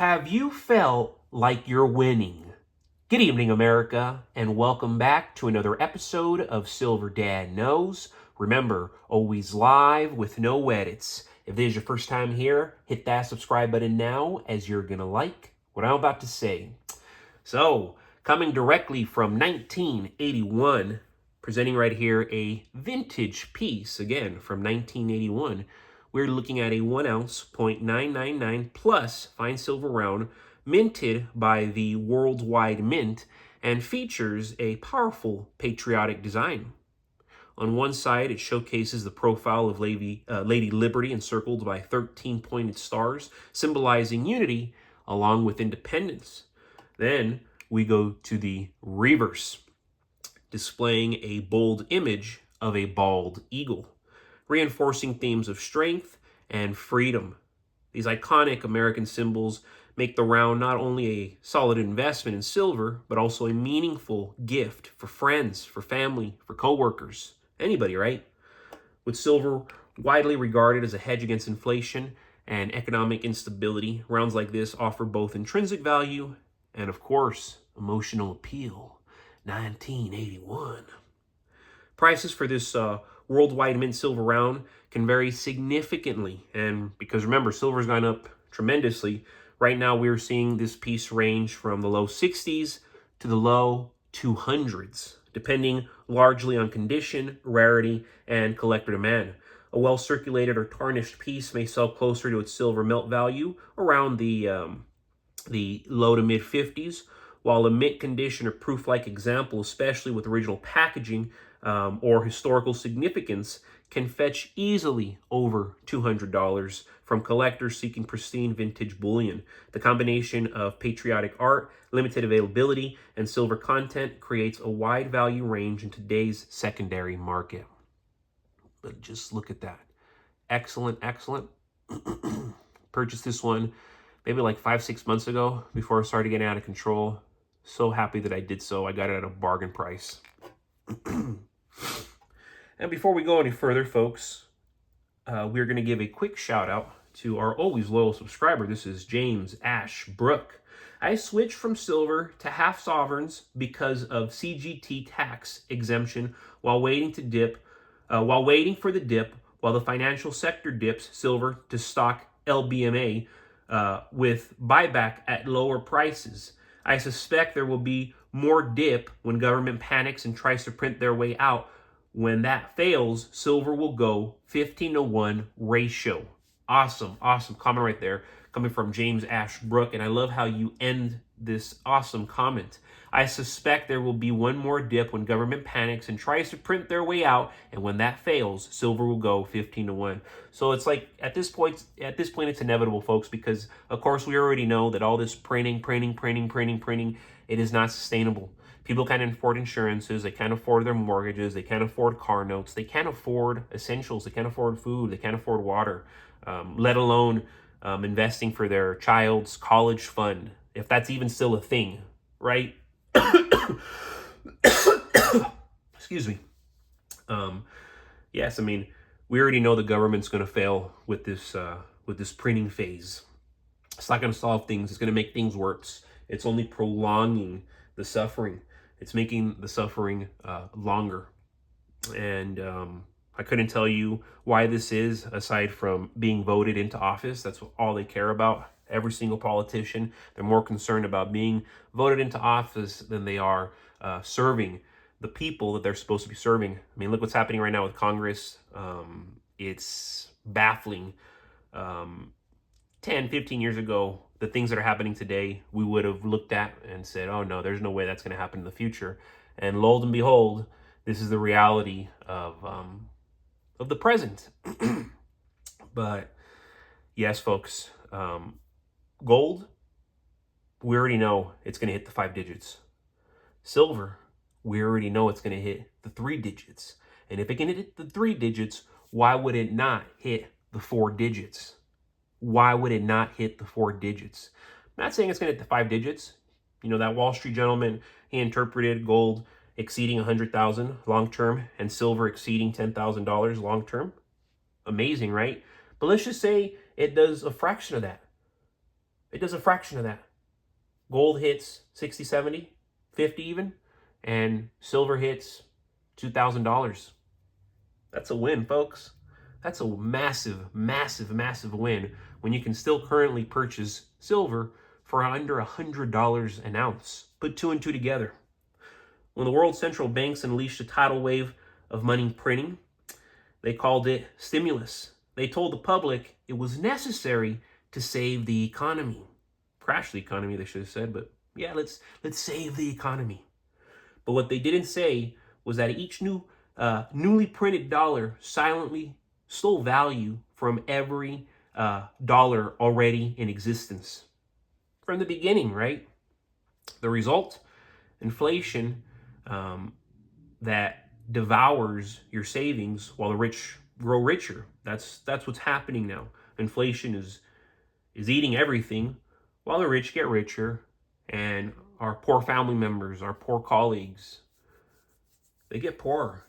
Have you felt like you're winning? Good evening, America, and welcome back to another episode of Silver Dad Knows. Remember, always live with no edits. If this is your first time here, hit that subscribe button now, as you're gonna like what I'm about to say. So, coming directly from 1981, presenting right here a vintage piece, again from 1981. We're looking at a 1 ounce, 0.999 plus fine silver round, minted by the Worldwide Mint, and features a powerful patriotic design. On one side, it showcases the profile of Lady Liberty encircled by 13 pointed stars, symbolizing unity along with independence. Then we go to the reverse, displaying a bold image of a bald eagle, reinforcing themes of strength and freedom. These iconic American symbols make the round not only a solid investment in silver, but also a meaningful gift for friends, for family, for coworkers, anybody, right? With silver widely regarded as a hedge against inflation and economic instability, rounds like this offer both intrinsic value and, of course, emotional appeal. 1981. Prices for this Worldwide Mint silver round can vary significantly, and because remember, silver's gone up tremendously. Right now, we're seeing this piece range from the low 60s to the low 200s, depending largely on condition, rarity, and collector demand. A well-circulated or tarnished piece may sell closer to its silver melt value around the low to mid 50s, while a mint condition or proof-like example, especially with original packaging or historical significance, can fetch easily over $200 from collectors seeking pristine vintage bullion. The combination of patriotic art, limited availability, and silver content creates a wide value range in today's secondary market. But just look at that. Excellent, excellent. Purchased this one maybe like 5-6 months ago before it started getting out of control. So happy that I did so. I got it at a bargain price. And before we go any further, folks, we're going to give a quick shout out to our always loyal subscriber. This is James Ash Brook. I switched from silver to half sovereigns because of CGT tax exemption while waiting for the dip, while the financial sector dips silver to stock LBMA with buyback at lower prices. I suspect there will be more dip when government panics and tries to print their way out. When that fails, silver will go 15-to-1 ratio. Awesome, awesome comment right there, coming from James Ashbrook, and I love how you end this awesome comment. I suspect there will be one more dip when government panics and tries to print their way out, and when that fails, silver will go 15-to-1. So it's like at this point it's inevitable, folks, because of course we already know that all this printing, it is not sustainable. People can't afford insurances, they can't afford their mortgages, they can't afford car notes, they can't afford essentials, they can't afford food, they can't afford water, let alone investing for their child's college fund, if that's even still a thing, right? Excuse me. Yes, I mean, we already know the government's going to fail with this printing phase. It's not going to solve things. It's going to make things worse. It's only prolonging the suffering. It's making the suffering longer. And I couldn't tell you why this is, aside from being voted into office. That's all they care about. Every single politician, they're more concerned about being voted into office than they are serving the people that they're supposed to be serving. I mean, look what's happening right now with Congress. It's baffling. 10, 15 years ago, the things that are happening today, we would have looked at and said, oh no, there's no way that's going to happen in the future. And lo and behold, this is the reality of the present. But yes, folks, gold, we already know it's going to hit the 5 digits. Silver, we already know it's going to hit the 3 digits. And if it can hit the 3 digits, why would it not hit the 4 digits? Why would it not hit the 4 digits? I'm not saying it's going to hit the 5 digits. You know, that Wall Street gentleman, he interpreted gold exceeding 100,000 long-term and silver exceeding $10,000 long-term. Amazing, right? But let's just say it does a fraction of that. It does a fraction of that. Gold hits 60, 70, 50 even, and silver hits $2,000. That's a win, folks. That's a massive, massive, massive win when you can still currently purchase silver for under $100 an ounce. Put two and two together. When the world central banks unleashed a tidal wave of money printing, they called it stimulus. They told the public it was necessary to save the economy. Crash the economy, they should have said, but yeah, let's save the economy. But what they didn't say was that each newly printed dollar silently stole value from every dollar already in existence. From the beginning, right? The result, inflation that devours your savings while the rich grow richer. That's what's happening now. Inflation is eating everything while the rich get richer, and our poor family members, our poor colleagues, they get poorer.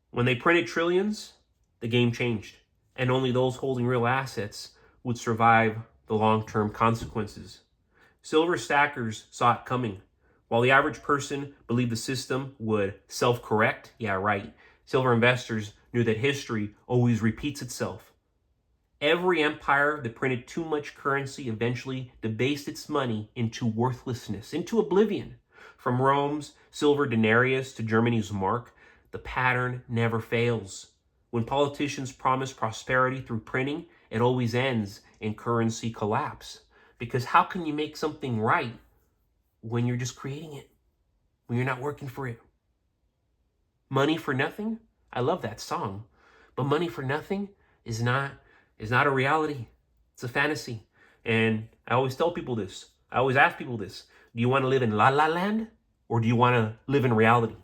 When they printed trillions, the game changed, and only those holding real assets would survive the long-term consequences. Silver stackers saw it coming. While the average person believed the system would self-correct, yeah, right, silver investors knew that history always repeats itself. Every empire that printed too much currency eventually debased its money into worthlessness, into oblivion. From Rome's silver denarius to Germany's mark, the pattern never fails. When politicians promise prosperity through printing, it always ends in currency collapse. Because how can you make something right when you're just creating it, when you're not working for it? Money for nothing? I love that song. But money for nothing is not a reality. It's a fantasy. And I always tell people this. I always ask people this. Do you want to live in la la land, or do you want to live in reality?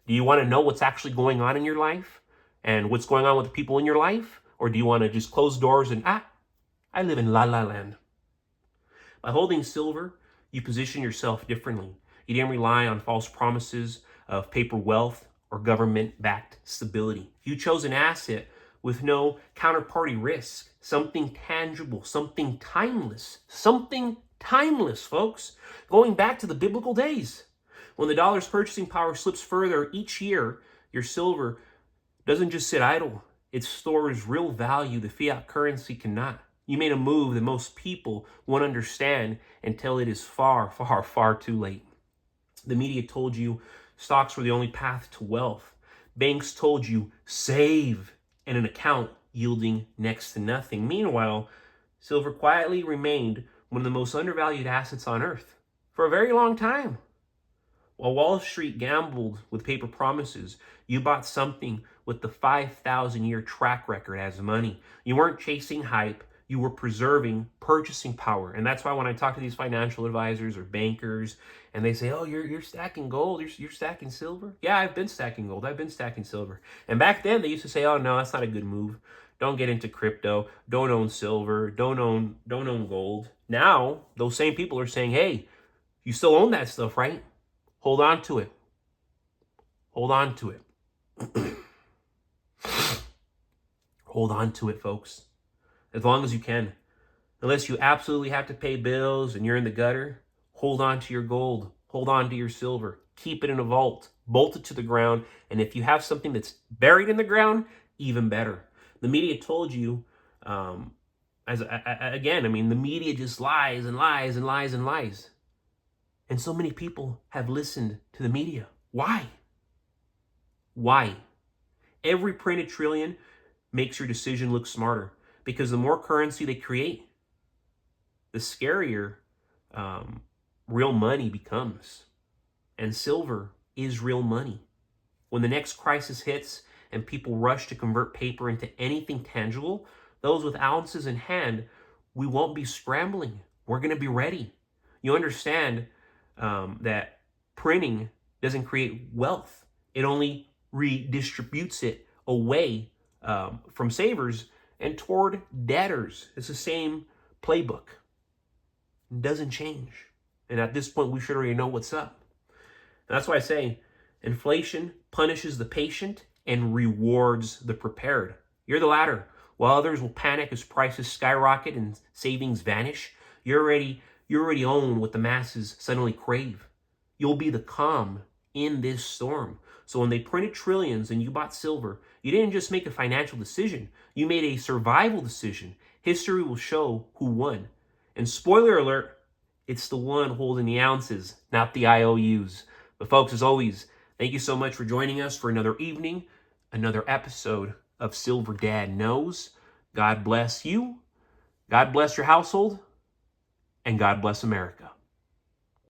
Do you want to know what's actually going on in your life and what's going on with the people in your life? Or do you want to just close doors and, I live in la la land? By holding silver, you position yourself differently. You didn't rely on false promises of paper wealth or government-backed stability. You chose an asset with no counterparty risk, something tangible, something timeless, folks, going back to the biblical days. When the dollar's purchasing power slips further each year, your silver doesn't just sit idle. It stores real value the fiat currency cannot. You made a move that most people won't understand until it is far, far, far too late. The media told you stocks were the only path to wealth. Banks told you save in an account yielding next to nothing. Meanwhile, silver quietly remained one of the most undervalued assets on earth for a very long time. While Wall Street gambled with paper promises, you bought something with the 5,000-year track record as money. You weren't chasing hype. You were preserving purchasing power. And that's why when I talk to these financial advisors or bankers and they say, oh, you're stacking gold, you're stacking silver. Yeah, I've been stacking gold. I've been stacking silver. And back then they used to say, oh, no, that's not a good move. Don't get into crypto. Don't own silver. Don't own gold. Now, those same people are saying, hey, you still own that stuff, right? Hold on to it. Hold on to it. Hold on to it, folks. As long as you can. Unless you absolutely have to pay bills and you're in the gutter, hold on to your gold. Hold on to your silver. Keep it in a vault. Bolt it to the ground. And if you have something that's buried in the ground, even better. The media told you, the media just lies and lies and lies and lies. And so many people have listened to the media. Why? Why? Every printed trillion makes your decision look smarter. Because the more currency they create, the scarier real money becomes. And silver is real money. When the next crisis hits and people rush to convert paper into anything tangible, those with ounces in hand, we won't be scrambling. We're going to be ready. You understand that printing doesn't create wealth. It only redistributes it away from savers and toward debtors. It's the same playbook. It doesn't change. And at this point, we should already know what's up. And that's why I say inflation punishes the patient and rewards the prepared. You're the latter. While others will panic as prices skyrocket and savings vanish, You already own what the masses suddenly crave. You'll be the calm in this storm. So when they printed trillions and you bought silver, you didn't just make a financial decision. You made a survival decision. History will show who won. And spoiler alert, it's the one holding the ounces, not the IOUs. But folks, as always, thank you so much for joining us for another evening, another episode of Silver Dad Knows. God bless you, God bless your household, and God bless America.